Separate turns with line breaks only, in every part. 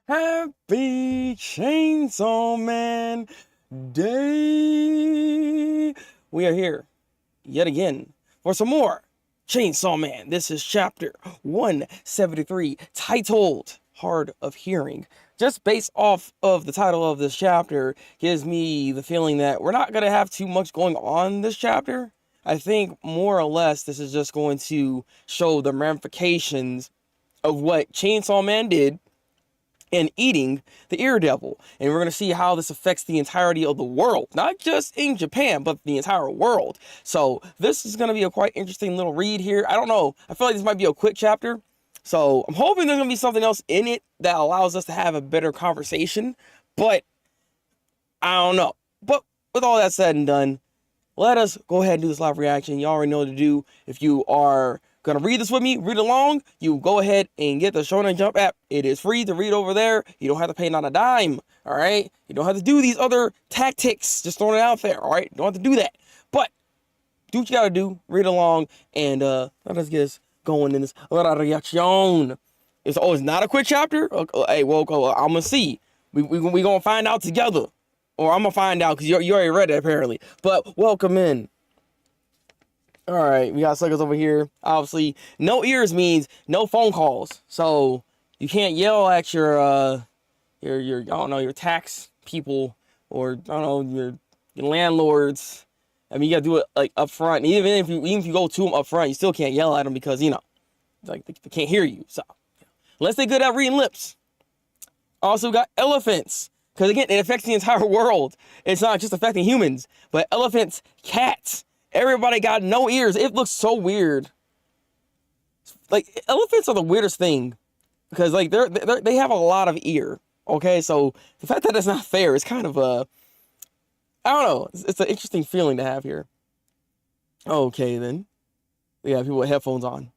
Happy Chainsaw Man Day! We are here yet again for some more Chainsaw Man. This is chapter 173, titled Hard of Hearing. Just based off of the title of this chapter gives me the feeling that we're not going to have too much going on this chapter. I think more or less this is just going to show the ramifications of what Chainsaw Man did and eating the ear devil, and we're going to see how this affects the entirety of the world, not just in Japan but the entire world. So this is going to be a quite interesting little read here. I don't know, I feel like this might be a quick chapter, so I'm hoping there's going to be something else in it that allows us to have a better conversation, but I don't know. But with all that said and done, let us go ahead and do this live reaction. You already know what to do. If you are gonna read this with me, read along, you go ahead and get the Shonen Jump app. It is free to read over there. You don't have to pay not a dime, all right? You don't have to do these other tactics, just throwing it out there, all right? You don't have to do that. But do what you gotta do, read along, and let us get us going in this reaction. It's not a quick chapter? Okay, hey, well, I'm gonna see. We gonna find out together. Or I'm gonna find out, because you already read it, apparently. But welcome in. Alright, we got suckers over here. Obviously, no ears means no phone calls. So you can't yell at your I don't know, your tax people, or I don't know, your landlords. I mean, you gotta do it like up front. Even if you go to them up front, you still can't yell at them because, you know, like they can't hear you. So unless they're good at reading lips. Also got elephants. Because again, it affects the entire world. It's not just affecting humans, but elephants, cats. Everybody got no ears. It looks so weird. Like, elephants are the weirdest thing, because like they have a lot of ear. Okay, so the fact that it's not fair is kind of I don't know. It's an interesting feeling to have here. Okay, then we have people with headphones on.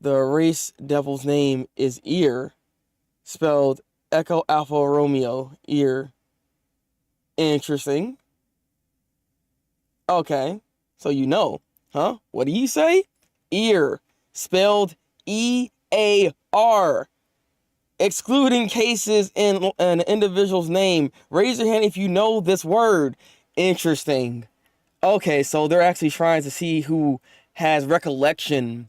The race devil's name is Ear, spelled Echo Alpha Romeo, ear. Interesting. Okay, so you know, huh? What do you say? Ear, spelled E-A-R. Excluding cases in an individual's name. Raise your hand if you know this word. Interesting. Okay, so they're actually trying to see who has recollection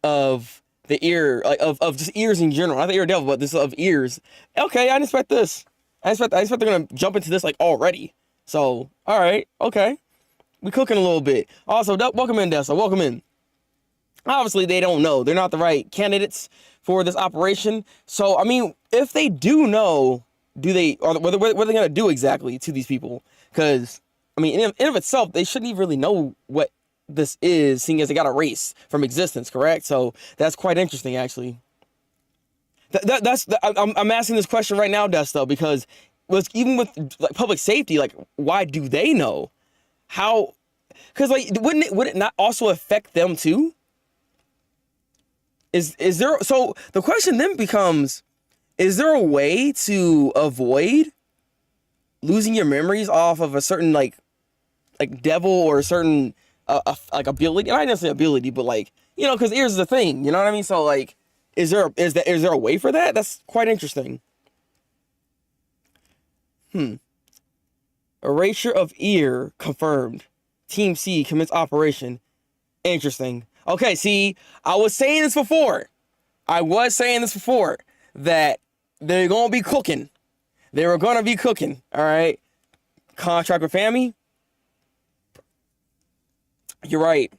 of the ear, like of just ears in general. Not the ear devil, but this of ears. Okay, I didn't expect this. I expect they're gonna jump into this like already. So, all right, okay, we cooking a little bit. Also, welcome in, Dessa. Welcome in. Obviously, they don't know. They're not the right candidates for this operation. So, I mean, if they do know, what are they gonna do exactly to these people? Because, I mean, in of itself, they shouldn't even really know what this is, seeing as they got erased from existence, correct? So that's quite interesting, actually. I'm asking this question right now, Des, though, because even with like public safety, like, why do they know? How? Because like, would it not also affect them too? Is there? So the question then becomes: is there a way to avoid losing your memories off of a certain like devil or a certain like ability? Not necessarily ability, but like, you know, because ears is a thing, you know what I mean? So like, is there a way for that? That's quite interesting. Erasure of ear confirmed. Team C commits operation. Interesting. Okay, see, I was saying this before that they're gonna be cooking. They were gonna be cooking. All right. Contract with Family. You're right.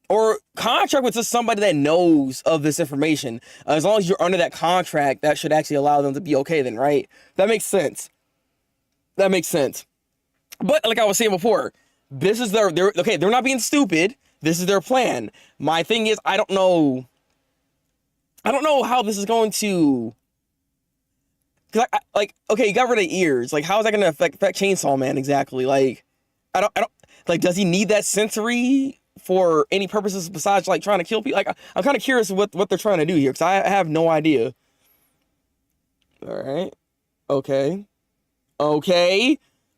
Or contract with just somebody that knows of this information. As long as you're under that contract, that should actually allow them to be okay then, right? That makes sense. That makes sense. But like I was saying before, this is they're not being stupid. This is their plan. My thing is, I don't know how this is going to, cause okay, you got rid of ears. Like, how is that going to affect Chainsaw Man exactly? Like, I don't like, does he need that sensory for any purposes besides like trying to kill people? Like, I'm kind of curious what they're trying to do here, because I have no idea. All right. Okay.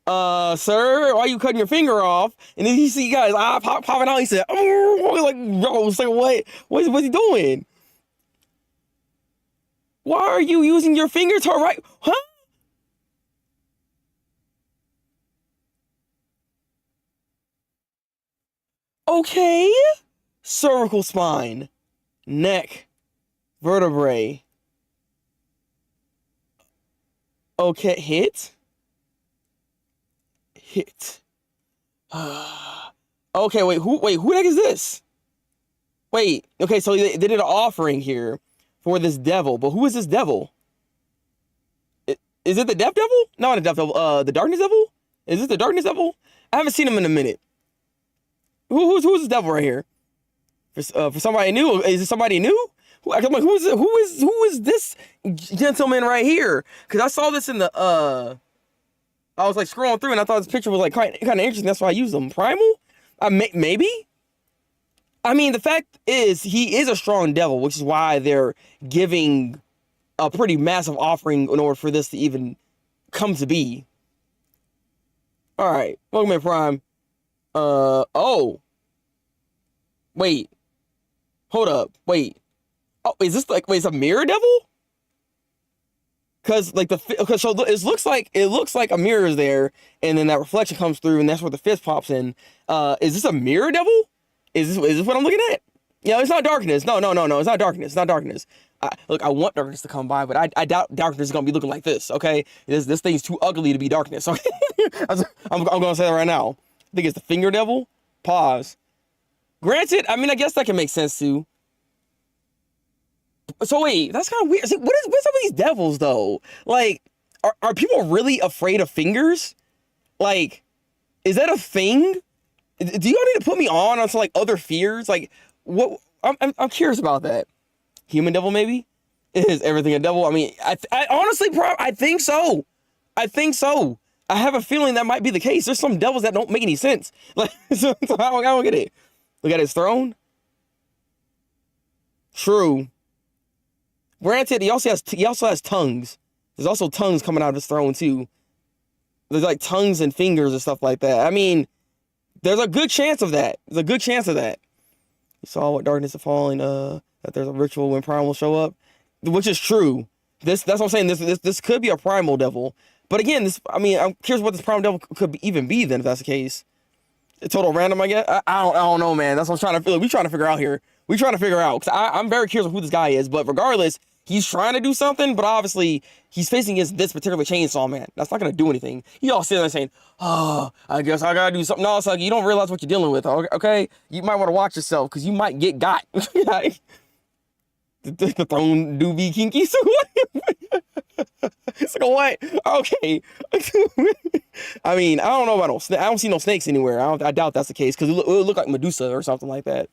Sir, why are you cutting your finger off? And then you see guys popping out. He said, oh, like, bro, it's like, what's he doing? Why are you using your finger to write? Huh? Okay. Cervical spine, neck, vertebrae. Okay, hit. Hit. Okay, wait, who the heck is this? Wait, okay, so they did an offering here for this devil, but who is this devil? Is it the Death Devil? No, the Death Devil. The Darkness Devil? Is this the Darkness Devil? I haven't seen him in a minute. Who's this devil right here? For somebody new? Is it somebody new? I'm like, who is this gentleman right here? Because I saw this in the I was like scrolling through and I thought this picture was like kind of interesting. That's why I used them. Primal? Maybe. I mean, the fact is he is a strong devil, which is why they're giving a pretty massive offering in order for this to even come to be. All right, welcome in Prime. Oh, wait, hold up, wait. Oh, is this like, wait, it's a mirror devil? Cause like so it looks like a mirror is there, and then that reflection comes through, and that's where the fist pops in. Is this a mirror devil? Is this what I'm looking at? Yeah, it's not darkness. No, it's not darkness. It's not darkness. Look, I want darkness to come by, but I doubt darkness is gonna be looking like this. Okay, this thing's too ugly to be darkness. Okay, I'm gonna say that right now. I think it's the finger devil. Pause. Granted, I mean, I guess that can make sense too. So wait, that's kind of weird. See, what's up with these devils though? Like, are people really afraid of fingers? Like, is that a thing? Do y'all need to put me on to like other fears? Like, what? I'm curious about that. Human devil, maybe? Is everything a devil? I mean, I honestly, I think so. I think so. I have a feeling that might be the case. There's some devils that don't make any sense. Like, so I don't get it. Look at his throne. True. Granted, he also has tongues. There's also tongues coming out of his throne too. There's like tongues and fingers and stuff like that. I mean, there's a good chance of that. There's a good chance of that. You saw what darkness is falling. That there's a ritual when Primal will show up, which is true. That's what I'm saying. This could be a Primal devil. But again, I mean, I'm curious what this Primal devil could even be then, if that's the case. A total random, I guess. I don't know, man. That's what I'm trying to feel. We trying to figure out here. We trying to figure out, because I'm very curious of who this guy is. But regardless, he's trying to do something, but obviously he's facing against this particular chainsaw man. That's not gonna do anything. You all sitting there saying, "Oh, I guess I gotta do something." No, it's like you don't realize what you're dealing with. Okay, you might want to watch yourself because you might get got. The throne do be kinky. So what? It's like, what? Okay. I mean, I don't know about no snake. I don't see no snakes anywhere. I doubt that's the case because it would look like Medusa or something like that.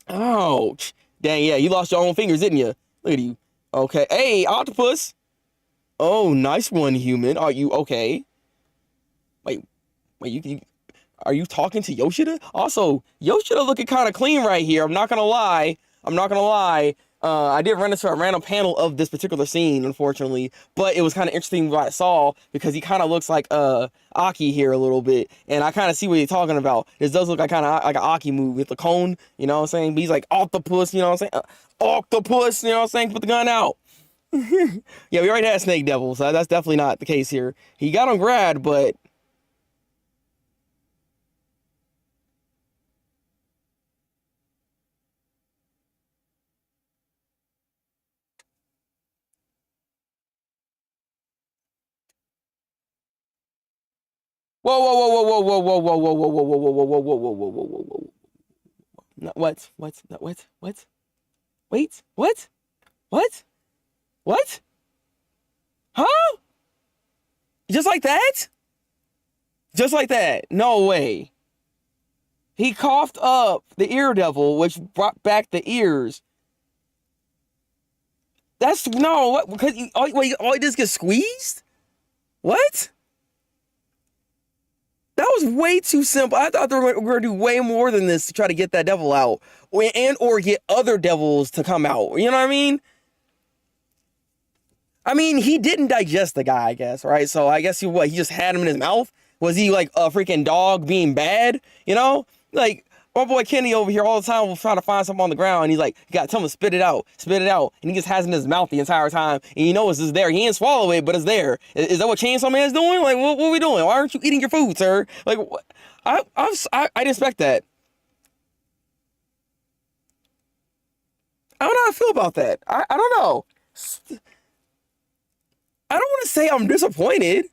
Ouch. Dang, yeah, you lost your own fingers, didn't you? Look at you. Okay. Hey, octopus. Oh, nice one, human. Are you okay? Wait, are you talking to Yoshida? Also, Yoshida looking kind of clean right here. I'm not gonna lie. I did run into a random panel of this particular scene, unfortunately, but it was kind of interesting what I saw because he kind of looks like Aki here a little bit, and I kind of see what he's talking about. This does look like kind of like an Aki move with the cone, you know what I'm saying? But he's like octopus, you know what I'm saying? Octopus, you know what I'm saying? Put the gun out. Yeah, we already had Snake Devil, so that's definitely not the case here. He got on grad, but whoa. No, what? No, what? Wait, what? What? What? Huh? Just like that? Just like that? No way. He coughed up the ear devil, which brought back the ears. That's no, what? Because all he does get squeezed? What? That was way too simple. I thought they were going to do way more than this to try to get that devil out, or get other devils to come out. You know what I mean? I mean, he didn't digest the guy, I guess, right? So I guess he just had him in his mouth? Was he like a freaking dog being bad? You know? Like, my boy Kenny over here all the time will try to find something on the ground, and he's like, you gotta tell him to spit it out, and he just has it in his mouth the entire time, and you know it's just there. He ain't swallow it, but it's there. Is that what Chainsaw Man's doing? Like, what are we doing? Why aren't you eating your food, sir? Like, I didn't expect that. I don't know how I feel about that. I don't know. I don't want to say I'm disappointed,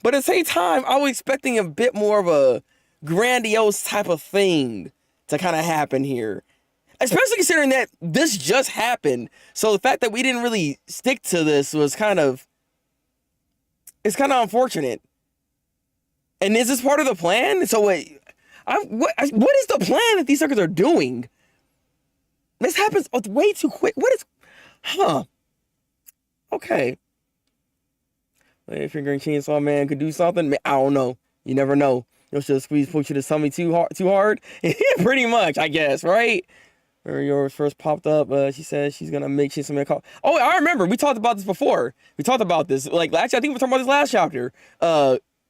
but at the same time, I was expecting a bit more of a grandiose type of thing to kind of happen here. Especially considering that this just happened. So the fact that we didn't really stick to this was it's kind of unfortunate. And is this part of the plan? So wait, what is the plan that these suckers are doing? This happens way too quick. What is, okay. If fingering Chainsaw Man could do something, I don't know. You never know. You'll just push you to something too hard. Pretty much, I guess, right? Where yours first popped up, she said she's gonna make Chainsaw Man call. Oh, I remember. We talked about this before. We talked about this. Like, actually, I think we were talking about this last chapter.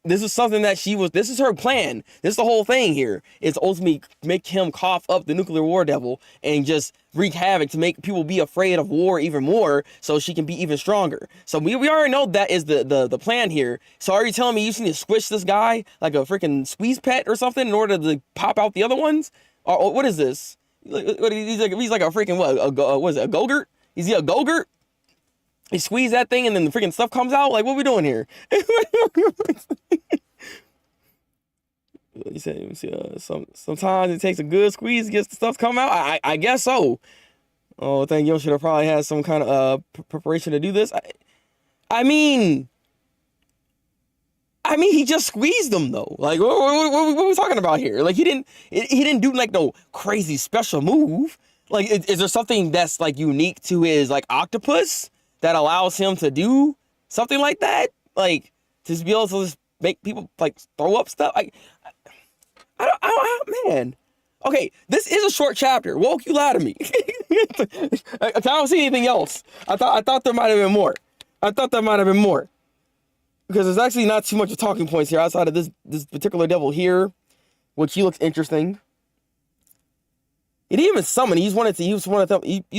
This is something that this is her plan. This is the whole thing here. It's ultimately make him cough up the nuclear war devil and just wreak havoc to make people be afraid of war even more so she can be even stronger. So we already know that is the plan here. So are you telling me you just need to squish this guy like a freaking squeeze pet or something in order to pop out the other ones? Or what is this? He's like a freaking what is it, a Go-Gurt? Is he a Go-Gurt? He squeeze that thing and then the freaking stuff comes out? Like, what are we doing here? You said, sometimes it takes a good squeeze to get the stuff to come out. I guess so. Oh, I think Yoshida probably has some kind of preparation to do this. I mean, he just squeezed them though. Like, what are we talking about here? Like, he didn't do like no crazy special move. Like, is there something that's like unique to his like octopus that allows him to do something like that? Like, to be able to just make people like throw up stuff? I don't, man. Okay, this is a short chapter. Woke, you lie to me. I don't see anything else. I thought there might have been more. Because there's actually not too much of talking points here outside of this particular devil here, which he looks interesting. He didn't even summon. He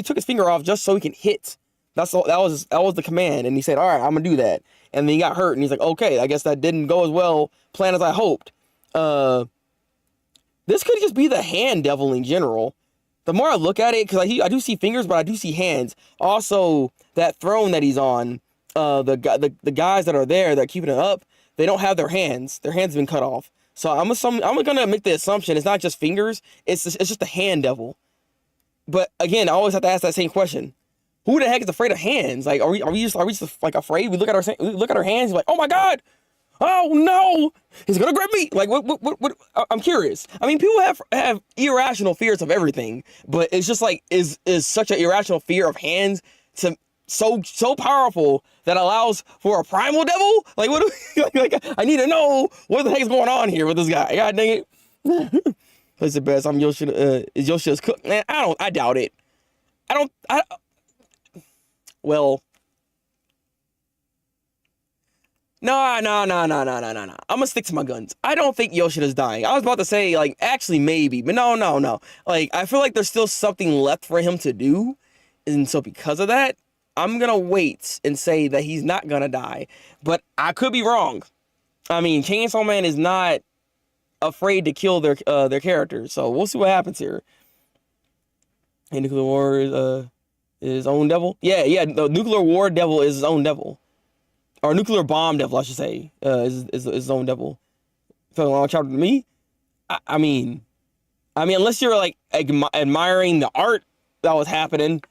took his finger off just so he can hit. That was the command, and he said, "All right, I'm gonna do that." And then he got hurt, and he's like, "Okay, I guess that didn't go as well planned as I hoped." This could just be the hand devil in general. The more I look at it, because I do see fingers, but I do see hands. Also, that throne that he's on, the guys that are there that are keeping it up, they don't have their hands. Their hands have been cut off. So I'm gonna make the assumption it's not just fingers. It's just the hand devil. But again, I always have to ask that same question: who the heck is afraid of hands? Like, are we just like afraid? We look at our hands, like, oh my god. Oh no, he's gonna grab me. Like, what? I'm curious. I mean, people have irrational fears of everything, but it's just like, is such an irrational fear of hands so powerful that allows for a primal devil? Like, what? Like, I need to know what the heck is going on here with this guy. God dang it. Place the best. I'm Yoshida. Is Yoshida's cook? Man, I doubt it. Well. No. I'm gonna stick to my guns. I don't think Yoshida's dying. I was about to say, like, actually maybe, but no. Like, I feel like there's still something left for him to do, and so because of that, I'm gonna wait and say that he's not gonna die. But I could be wrong. I mean, Chainsaw Man is not afraid to kill their characters, so we'll see what happens here. And Nuclear War is his own devil. Yeah. The Nuclear War devil is his own devil. Or Nuclear Bomb devil, I should say, is his own devil. Felt a long chapter to me. I mean, unless you're like admiring the art that was happening,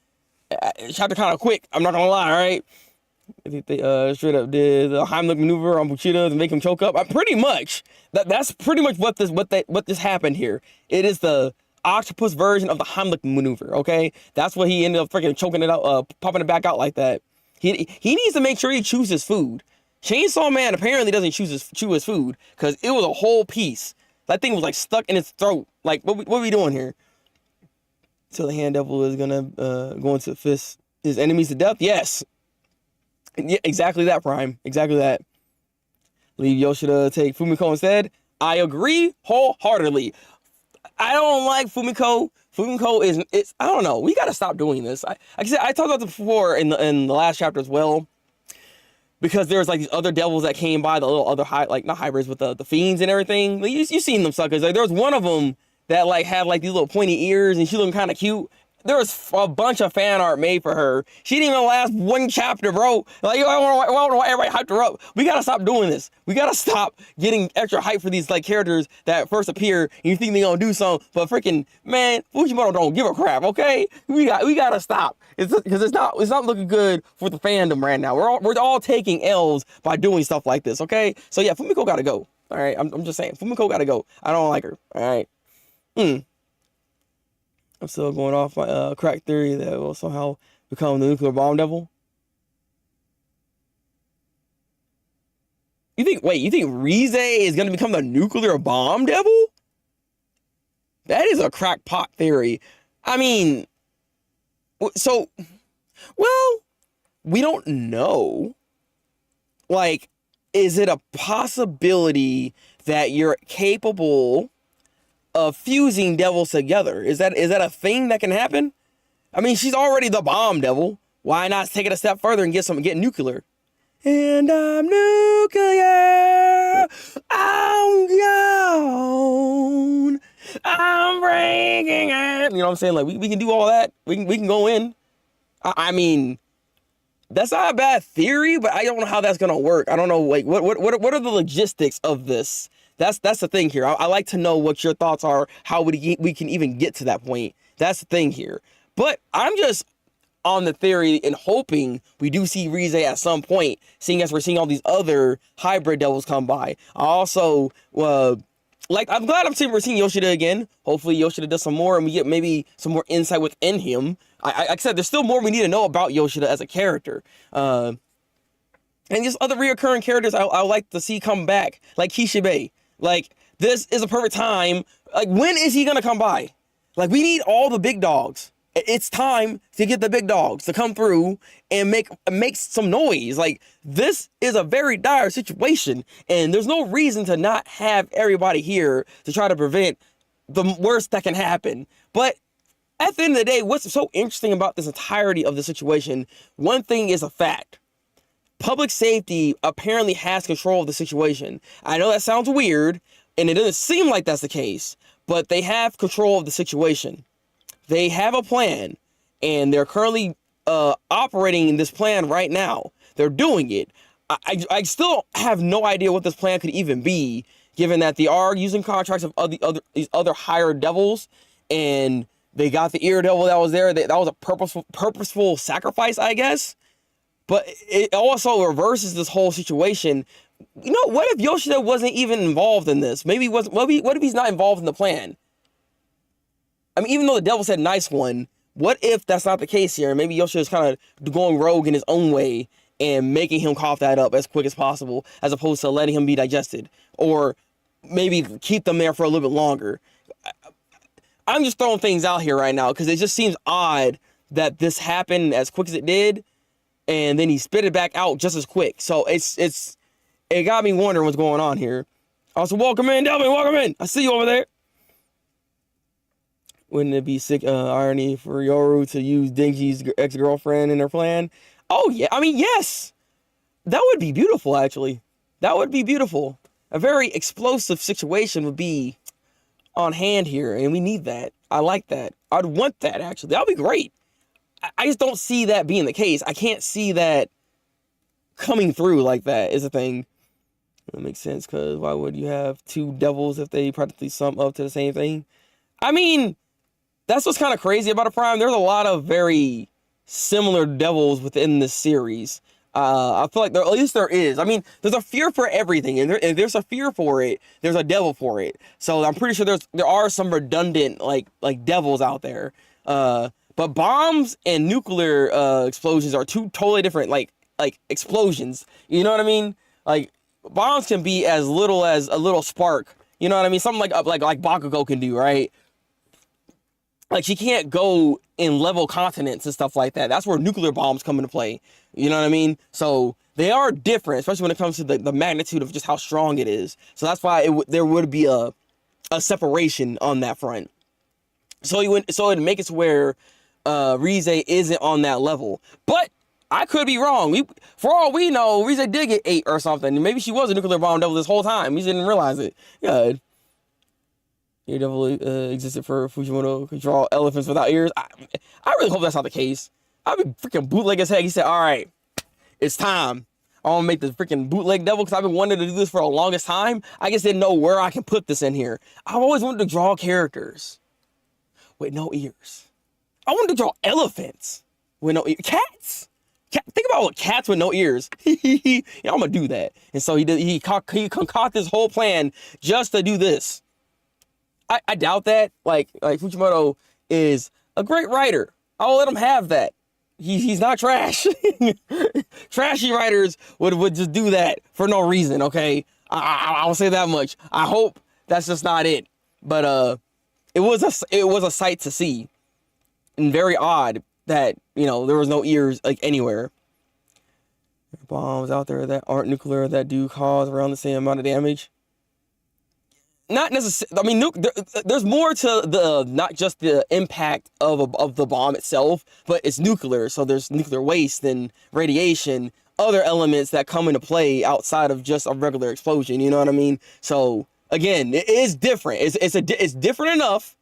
chapter kind of quick. I'm not gonna lie, all right. I think they straight up did the Heimlich maneuver on Buchita to make him choke up. Pretty much. That's pretty much what this happened here. It is the octopus version of the Heimlich maneuver. Okay, that's what he ended up freaking choking it out, popping it back out like that. He needs to make sure he chews his food. Chainsaw Man apparently doesn't chew his food because it was a whole piece. That thing was like stuck in his throat. Like, what are we doing here? So the hand devil is gonna go into fist his enemies to death. Yes, yeah, exactly that, Prime. Exactly that. Leave Yoshida take Fumiko instead. I agree wholeheartedly. I don't like Fumiko. Fumiko is, it's, I don't know. We got to stop doing this. Like I said, I talked about this before in the last chapter as well. Because there's like these other devils that came by, the little other like not hybrids, but the fiends and everything. Like, you seen them suckers. Like there was one of them that like had like these little pointy ears and she looked kind of cute. There was a bunch of fan art made for her. She didn't even last one chapter, bro. Like, I don't know why everybody hyped her up. We gotta stop doing this. We gotta stop getting extra hype for these like characters that first appear and you think they're gonna do something, but freaking man, Fujimoto don't give a crap. Okay, we gotta stop. Because it's not looking good for the fandom right now. We're all taking L's by doing stuff like this. Okay, so yeah, Fumiko gotta go. All right, I'm just saying, Fumiko gotta go. I don't like her. All right. I'm still going off my crack theory that will somehow become the nuclear bomb devil. You think Rize is going to become the nuclear bomb devil? That is a crackpot theory. I mean, so, well, we don't know. Like, is it a possibility that you're capable of fusing devils together? Is that a thing that can happen? I mean, she's already the bomb devil. Why not take it a step further and get nuclear? And I'm nuclear. I'm gone. I'm breaking it. You know what I'm saying? Like we can do all that. We can go in. I mean, that's not a bad theory, but I don't know how that's gonna work. I don't know. Like what are the logistics of this? That's the thing here. I like to know what your thoughts are, how we can even get to that point. That's the thing here. But I'm just on the theory and hoping we do see Rize at some point, seeing as we're seeing all these other hybrid devils come by. I also, I'm glad we're seeing Yoshida again. Hopefully Yoshida does some more and we get maybe some more insight within him. Like I said, there's still more we need to know about Yoshida as a character. And just other reoccurring characters I like to see come back, like Kishibe. Like, this is a perfect time. Like, when is he gonna come by? Like, we need all the big dogs. It's time to get the big dogs to come through and make some noise. Like, this is a very dire situation, and there's no reason to not have everybody here to try to prevent the worst that can happen. But at the end of the day, what's so interesting about this entirety of the situation, one thing is a fact. Public safety apparently has control of the situation. I know that sounds weird, and it doesn't seem like that's the case, but they have control of the situation. They have a plan, and they're currently operating this plan right now. They're doing it. I still have no idea what this plan could even be, given that they are using contracts of these other higher devils, and they got the ear devil that was there. That was a purposeful sacrifice, I guess. But it also reverses this whole situation. You know, what if Yoshida wasn't even involved in this? What if he's not involved in the plan? I mean, even though the devil said nice one, what if that's not the case here? Maybe Yoshida's kind of going rogue in his own way and making him cough that up as quick as possible, as opposed to letting him be digested. Or maybe keep them there for a little bit longer. I'm just throwing things out here right now because it just seems odd that this happened as quick as it did. And then he spit it back out just as quick. So it got me wondering what's going on here. Also, welcome in, Delvin, welcome in. I see you over there. Wouldn't it be sick irony for Yoru to use Denji's ex-girlfriend in her plan? Oh, yeah. I mean, yes. That would be beautiful, actually. That would be beautiful. A very explosive situation would be on hand here, and we need that. I like that. I'd want that, actually. That would be great. I just don't see that being the case. I can't see that coming through like that is a thing. That makes sense, because why would you have two devils if they practically sum up to the same thing? I mean, that's what's kind of crazy about a Prime. There's a lot of very similar devils within this series. I feel like at least there is. I mean, there's a fear for everything, and if there's a fear for it, there's a devil for it. So I'm pretty sure there are some redundant like devils out there. But bombs and nuclear explosions are two totally different like explosions. You know what I mean? Like bombs can be as little as a little spark. You know what I mean? Something like Bakugo can do, right? Like she can't go in level continents and stuff like that. That's where nuclear bombs come into play. You know what I mean? So they are different, especially when it comes to the magnitude of just how strong it is. So that's why there would be a a separation on that front. So it'd make it to where Rize isn't on that level. But I could be wrong. For all we know, Rize did get 8 or something. Maybe she was a nuclear bomb devil this whole time. We just didn't realize it. Yeah. Your devil existed for Fujimoto could draw elephants without ears. I really hope that's not the case. I'd be freaking bootleg as heck. He said, all right, it's time. I want to make this freaking bootleg devil because I've been wanting to do this for the longest time. I just didn't know where I can put this in here. I've always wanted to draw characters with no ears. I wanted to draw elephants with no ears. Cats. Think about what cats with no ears. Yeah, I'm gonna do that. And so he concocted this whole plan just to do this. I doubt that. Like Fujimoto is a great writer. I'll let him have that. He's not trash. Trashy writers would just do that for no reason. Okay, I'll say that much. I hope that's just not it. But it was a sight to see, and very odd that there was no ears like anywhere. Bombs out there that aren't nuclear that do cause around the same amount of damage. Not necessarily. I mean, there's more to the not just the impact of the bomb itself, but it's nuclear. So there's nuclear waste and radiation, other elements that come into play outside of just a regular explosion. You know what I mean? So again, it is different. It's different enough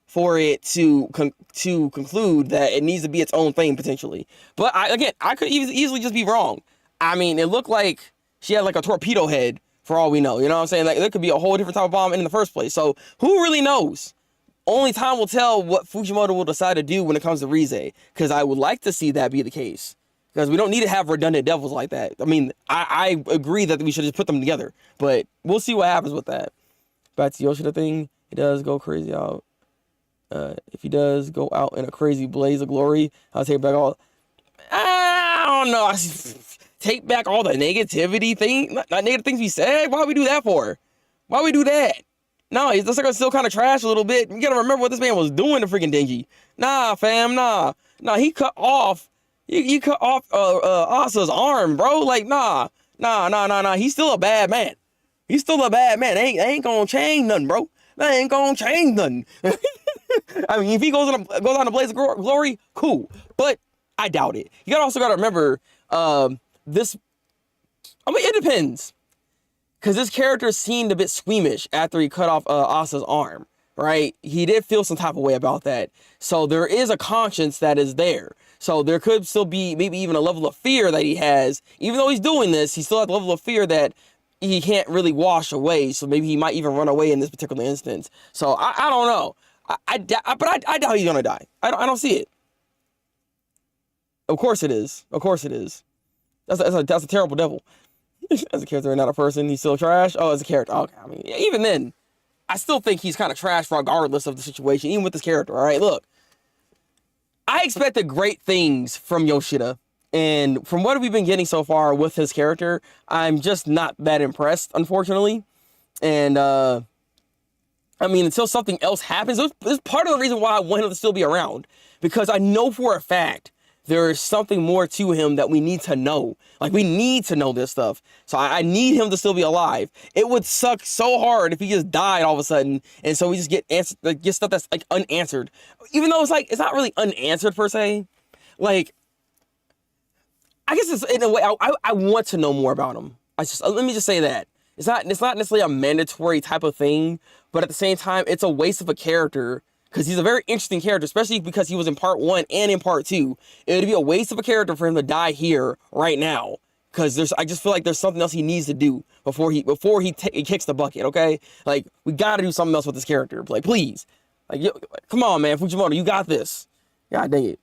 for it to conclude that it needs to be its own thing potentially. But I could easily just be wrong. I mean, it looked like she had like a torpedo head. For all we know, you know what I'm saying? Like, there could be a whole different type of bomb in the first place. So, who really knows? Only time will tell what Fujimoto will decide to do when it comes to Rize. Because I would like to see that be the case. Because we don't need to have redundant devils like that. I mean, I agree that we should just put them together. But we'll see what happens with that. Back to Yoshida thing. He does go crazy out. If he does go out in a crazy blaze of glory, I'll take back all... I don't know. Take back all the negativity thing, not negative things we said. Why would we do that for? Why would we do that? No, he's still kind of trash a little bit. You gotta remember what this man was doing to freaking Denji. Nah, fam, nah. He cut off. He cut off Asa's arm, bro. Like, nah. He's still a bad man. He's still a bad man. They ain't gonna change nothing, bro. They ain't gonna change nothing. I mean, if he goes on a blaze of glory, cool. But I doubt it. You also gotta remember, it depends. Because this character seemed a bit squeamish after he cut off Asa's arm, right? He did feel some type of way about that. So there is a conscience that is there. So there could still be maybe even a level of fear that he has. Even though he's doing this, he still has a level of fear that he can't really wash away. So maybe he might even run away in this particular instance. So I don't know. I doubt he's going to die. I don't see it. Of course it is. That's a terrible devil. As a character, not a person. He's still trash. Oh, as a character. Okay. I mean, even then, I still think he's kind of trash regardless of the situation, even with this character. All right, look. I expected great things from Yoshida. And from what we've been getting so far with his character, I'm just not that impressed, unfortunately. And, I mean, until something else happens, this is part of the reason why I want him to still be around. Because I know for a fact there is something more to him that we need to know. Like, we need to know this stuff. So I need him to still be alive. It would suck so hard if he just died all of a sudden. And so we just get stuff that's, like, unanswered. Even though it's not really unanswered, per se. Like, I guess it's, in a way, I want to know more about him. Let me just say that. It's not necessarily a mandatory type of thing. But at the same time, it's a waste of a character. Because he's a very interesting character, especially because he was in part 1 and in part 2. It would be a waste of a character for him to die here right now. Because I just feel like there's something else he needs to do before he kicks the bucket, okay? Like, we got to do something else with this character. Like, please. Like, come on, man. Fujimoto, you got this. God dang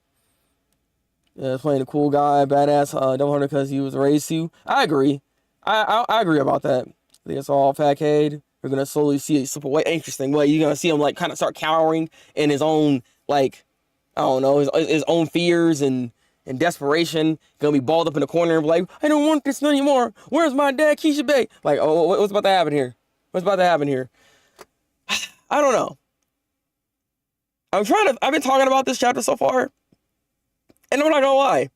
it. Playing a cool guy, badass, Devil Hunter because he was raised to. I agree. I agree about that. I think it's all facade. You're going to slowly see a super way interesting way. You're going to see him, like, kind of start cowering in his own, like, I don't know, his own fears and desperation. Going to be balled up in the corner and be like, I don't want this anymore. Where's my dad, Keisha Bay? Like, oh, what's about to happen here? What's about to happen here? I don't know. I've been talking about this chapter so far, and I'm not going to lie.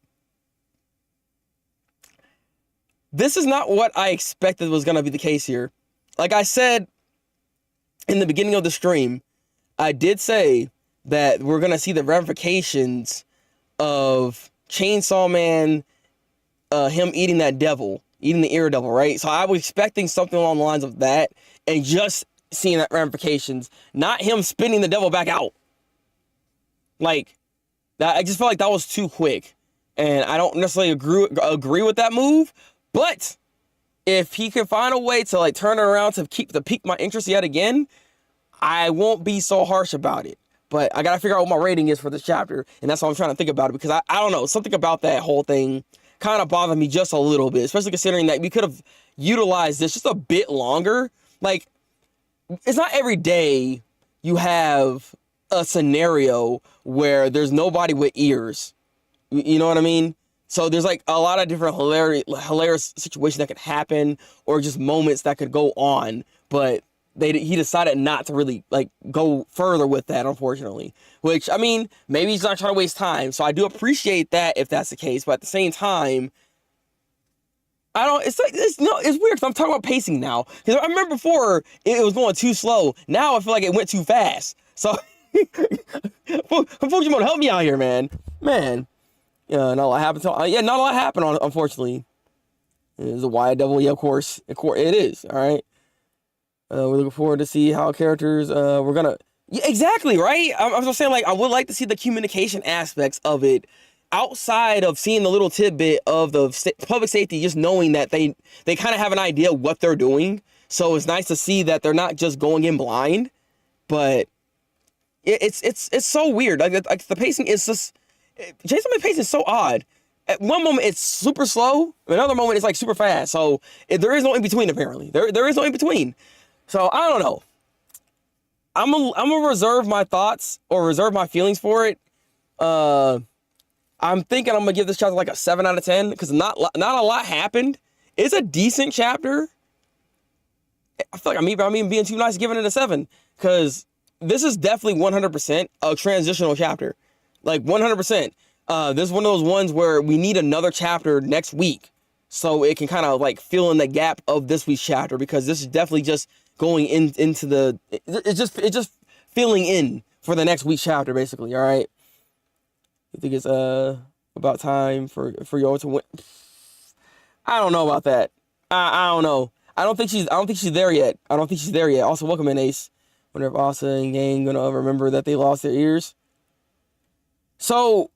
This is not what I expected was going to be the case here. Like I said in the beginning of the stream, I did say that we're gonna see the ramifications of Chainsaw Man, him eating that devil, eating the ear devil, right? So I was expecting something along the lines of that, and just seeing that ramifications, not him spinning the devil back out. Like that, I just felt like that was too quick, and I don't necessarily agree with that move. But if he can find a way to like turn it around to pique my interest yet again, I won't be so harsh about it. But I gotta figure out what my rating is for this chapter, and that's what I'm trying to think about it, because I don't know, something about that whole thing kind of bothered me just a little bit, especially considering that we could have utilized this just a bit longer. Like, it's not every day you have a scenario where there's nobody with ears. You know what I mean? So there's like a lot of different hilarious situations that could happen, or just moments that could go on, but he decided not to really like go further with that, unfortunately. Which, I mean, maybe he's not trying to waste time, so I do appreciate that if that's the case. But at the same time, I don't. It's like it's weird because I'm talking about pacing now. Because I remember before it was going too slow. Now I feel like it went too fast. So, folks, you want to help me out here, man? Man, yeah, not a lot happened. Not a lot happened. Unfortunately, is a wide devil. Yeah, of course, it is. All right. We're looking forward to see how characters. We're gonna. Yeah, exactly, right? I'm just saying, like, I would like to see the communication aspects of it, outside of seeing the little tidbit of the public safety, just knowing that they kind of have an idea what they're doing. So it's nice to see that they're not just going in blind. But it's so weird. Like the pacing is just, Jason Man's pacing is so odd. At one moment it's super slow, another moment it's like super fast. So there is no in between. Apparently, there is no in between. So I don't know. I'm gonna reserve my thoughts or reserve my feelings for it. I'm thinking I'm gonna give this chapter like a 7 out of 10 because not a lot happened. It's a decent chapter. I feel like I'm even being too nice giving it a 7, because this is definitely 100% a transitional chapter, like 100%. This is one of those ones where we need another chapter next week, so it can kind of like fill in the gap of this week's chapter, because this is definitely just going into the it's just filling in for the next week's chapter, basically. All right. You think it's about time for y'all to win? I don't know about that. I don't know. I don't think she's there yet. Also, welcome in, Ace. Wonder if Asa and gang gonna remember that they lost their ears. So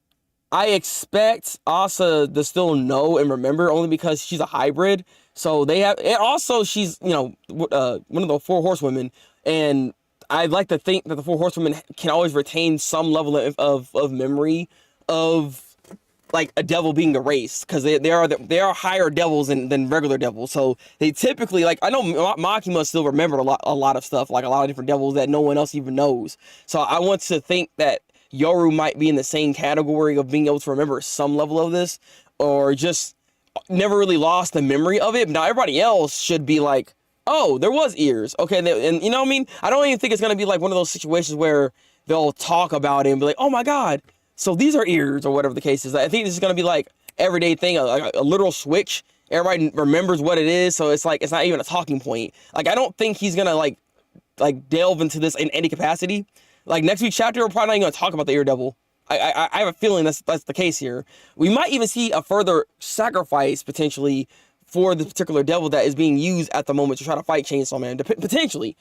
I expect Asa to still know and remember, only because she's a hybrid. So they have, and also she's, one of the 4 horsewomen, and I'd like to think that the 4 horsewomen can always retain some level of memory of like a devil being erased, because they are higher devils than regular devils. So they typically, like, I know Makima still remembered a lot of stuff, like a lot of different devils that no one else even knows. So I want to think that Yoru might be in the same category of being able to remember some level of this, or just never really lost the memory of it. Now everybody else should be like, oh, there was ears, okay, and you know what I mean? I don't even think it's gonna be like one of those situations where they'll talk about it and be like, oh my god, so these are ears, or whatever the case is. I think this is gonna be like everyday thing, a literal switch. Everybody remembers what it is, so it's like it's not even a talking point. Like, I don't think he's gonna like delve into this in any capacity. Like, next week's chapter, we're probably not even gonna talk about the ear devil. I have a feeling that's the case here. We might even see a further sacrifice potentially for the particular devil that is being used at the moment to try to fight Chainsaw Man. Potentially,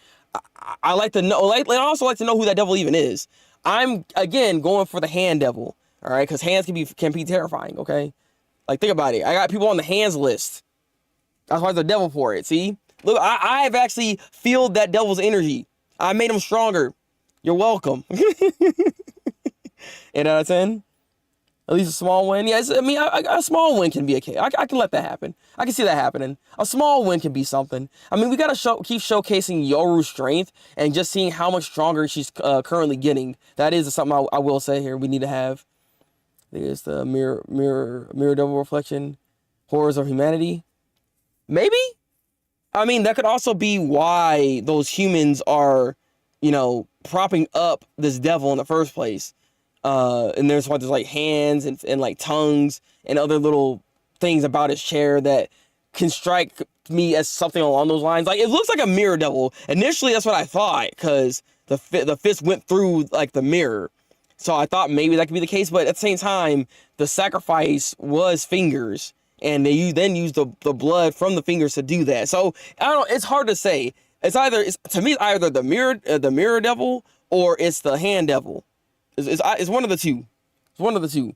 I like to know. I also like to know who that devil even is. I'm again going for the hand devil. All right, because hands can be terrifying. Okay, like, think about it. I got people on the hands list. That's why there's a devil for it. See, look, I've actually feel that devil's energy. I made him stronger. You're welcome. 8 out of 10. At least a small win. Yeah, I mean, a small win can be okay. I can let that happen. I can see that happening. A small win can be something. I mean, we gotta keep showcasing Yoru's strength and just seeing how much stronger she's currently getting. That is something I will say here. We need to have. There's the mirror devil reflection, horrors of humanity. Maybe. I mean, that could also be why those humans are, propping up this devil in the first place. And there's like hands and like tongues and other little things about his chair that can strike me as something along those lines. Like, it looks like a mirror devil. Initially, that's what I thought, because the fist went through, like, the mirror. So I thought maybe that could be the case, but at the same time, the sacrifice was fingers, and they then used the blood from the fingers to do that. So I don't know. It's hard to say. To me, it's either the mirror devil or it's the hand devil. It's one of the two. It's one of the two.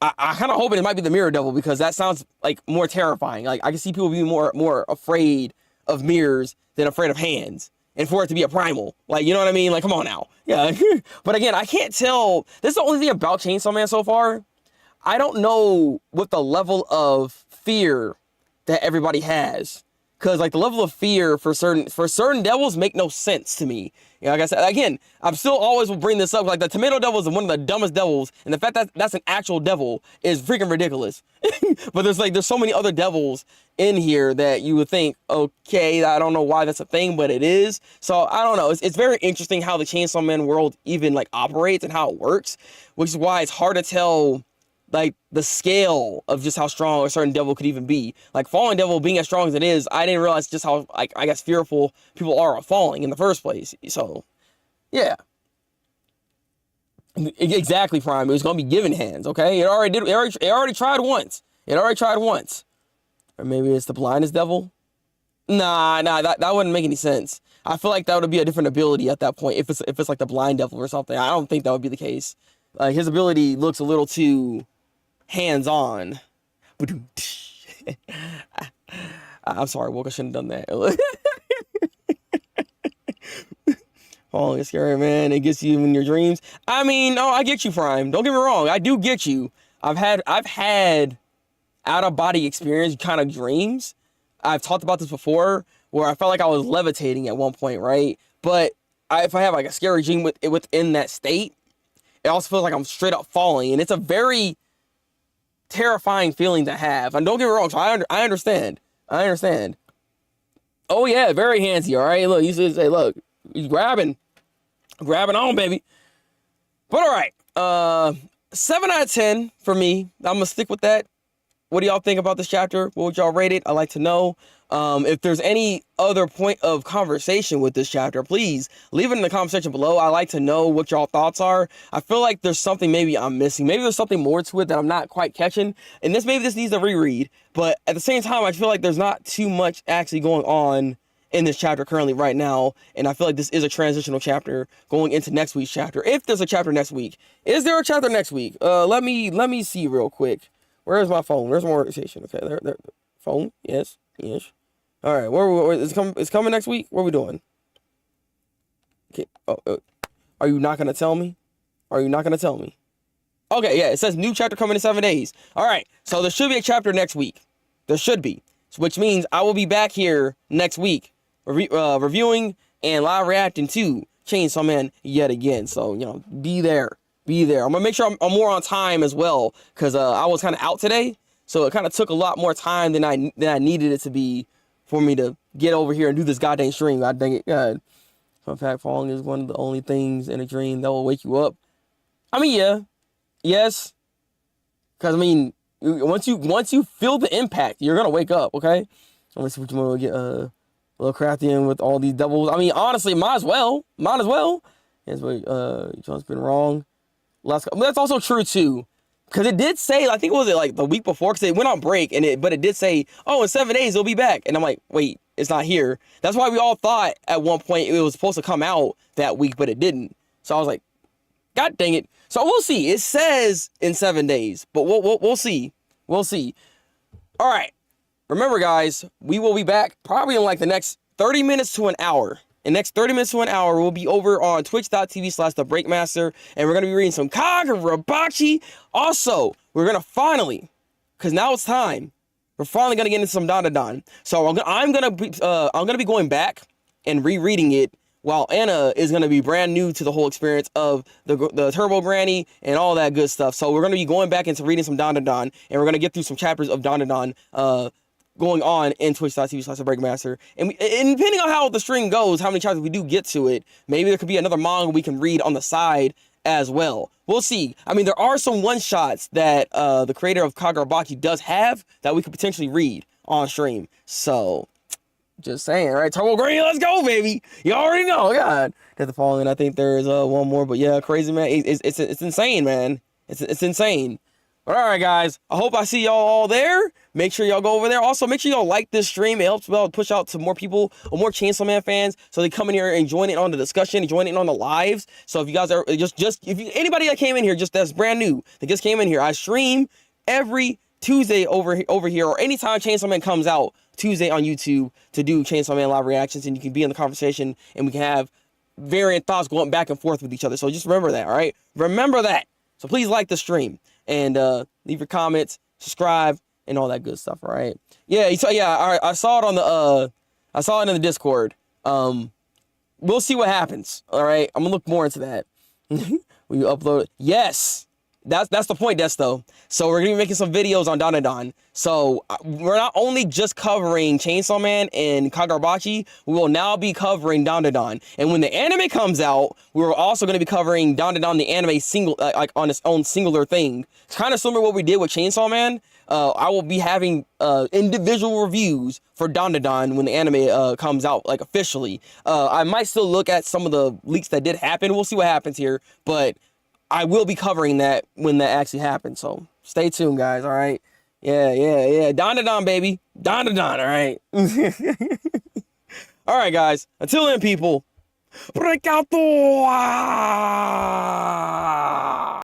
I kind of hoping it might be the mirror devil, because that sounds like more terrifying. Like, I can see people being more afraid of mirrors than afraid of hands. And for it to be a primal, like, you know what I mean? Like, come on now. Yeah. But again, I can't tell. This is the only thing about Chainsaw Man so far. I don't know what the level of fear that everybody has. Because, like, the level of fear for certain devils make no sense to me. You know, like I said, again, I'm still always will bring this up. Like, the tomato devil is one of the dumbest devils. And the fact that that's an actual devil is freaking ridiculous. But there's so many other devils in here that you would think, okay, I don't know why that's a thing, but it is. So, I don't know. It's very interesting how the Chainsaw Man world even, like, operates and how it works. Which is why it's hard to tell, like, the scale of just how strong a certain devil could even be. Like, Fallen Devil being as strong as it is, I didn't realize just how, like, I guess, fearful people are of falling in the first place. So, yeah. Exactly, Prime. It was going to be given hands, okay? It already tried once. It already tried once. Or maybe it's the blindness devil? Nah, that wouldn't make any sense. I feel like that would be a different ability at that point, if it's like the blind devil or something. I don't think that would be the case. His ability looks a little too hands-on. I'm sorry, Woke. I shouldn't have done that. Oh, it's scary, man. It gets you in your dreams. I mean, no, I get you, Prime. Don't get me wrong. I do get you. I've had out-of-body experience kind of dreams. I've talked about this before, where I felt like I was levitating at one point, right? But if I have like a scary dream within that state, it also feels like I'm straight up falling, and it's a very terrifying feeling to have. And don't get me wrong, so I understand. I understand. Oh yeah, very handsy. All right, look, you should say, look, he's grabbing on, baby. But all right, 7 out of 10 for me. I'm gonna stick with that. What do y'all think about this chapter? What would y'all rate it? I'd like to know. If there's any other point of conversation with this chapter, please leave it in the comment section below. I like to know what y'all thoughts are. I feel like there's something maybe I'm missing. Maybe there's something more to it that I'm not quite catching. And maybe this needs a reread. But at the same time, I feel like there's not too much actually going on in this chapter currently right now. And I feel like this is a transitional chapter going into next week's chapter. If there's a chapter next week. Is there a chapter next week? Let me see real quick. Where is my phone? Where's my organization? Okay, there. Phone? Yes. All right, it's coming next week? What are we doing? Okay. Are you not going to tell me? Are you not going to tell me? Okay, yeah, it says new chapter coming in 7 days. All right, so there should be a chapter next week. There should be. Which means I will be back here next week reviewing and live reacting to Chainsaw Man yet again. So, you know, be there. I'm going to make sure I'm more on time as well, because I was kind of out today. So it kind of took a lot more time than I needed it to be for me to get over here and do this goddamn stream. God dang it. God. Fun fact, falling is one of the only things in a dream that will wake you up. I mean, yeah. Yes. Because, I mean, once you feel the impact, you're going to wake up, okay? Let me see what you want to get a little crafty in with all these doubles. I mean, honestly, might as well. Yes, wait, John's been wrong. That's also true, too. Because it did say, I think it was like the week before, because it went on break, but it did say, oh, in 7 days, it'll be back. And I'm like, wait, it's not here. That's why we all thought at one point it was supposed to come out that week, but it didn't. So I was like, God dang it. So we'll see. It says in 7 days, but we'll see. We'll see. All right. Remember, guys, we will be back probably in like the next 30 minutes to an hour. In the next 30 minutes to an hour, we'll be over on twitch.tv/Thabreakmaster, and we're going to be reading some Kagurabachi. Also, we're going to finally, because now it's time, we're finally going to get into some Dandadan. So I'm going to be going back and rereading it, while Anna is going to be brand new to the whole experience of the Turbo Granny and all that good stuff. So we're going to be going back into reading some Dandadan, and we're going to get through some chapters of Dandadan, going on in twitch.tv/Thabreakmaster. And depending on how the stream goes, how many chapters we do get to it, maybe there could be another manga we can read on the side as well. We'll see. I mean, there are some one-shots that the creator of Kagurabachi does have that we could potentially read on stream. So, Just saying, right? Turbo Green, let's go, baby. You already know. God. At the following, I think there is one more, but yeah, crazy man. It's insane, man. It's insane. But all right, guys. I hope I see y'all all there. Make sure y'all go over there. Also, make sure y'all like this stream. It helps well push out to more people or more Chainsaw Man fans, so they come in here and join in on the discussion, join in on the lives. So if you guys are anybody that came in here just that's brand new that just came in here, I stream every Tuesday over here, or anytime Chainsaw Man comes out Tuesday on YouTube to do Chainsaw Man live reactions, and you can be in the conversation and we can have variant thoughts going back and forth with each other. So just remember that, all right? Remember that. So please like the stream and leave your comments, subscribe, and all that good stuff, all right? Yeah, all right, I saw it on the I saw it in the Discord. We'll see what happens, all right? I'm gonna look more into that. When you upload it. Yes. That's the point, Desto. So we're gonna be making some videos on Dandadan. So we're not only just covering Chainsaw Man and Kagarabachi, we will now be covering Dandadan. And when the anime comes out, we're also gonna be covering Dandadan, the anime single, like on its own singular thing. It's kind of similar to what we did with Chainsaw Man. I will be having individual reviews for Dandadan when the anime comes out, like officially. I might still look at some of the leaks that did happen. We'll see what happens here, but I will be covering that when that actually happens. So stay tuned, guys. All right. Yeah. Dandadan, baby. Dandadan. All right. All right, guys. Until then, people. Break out the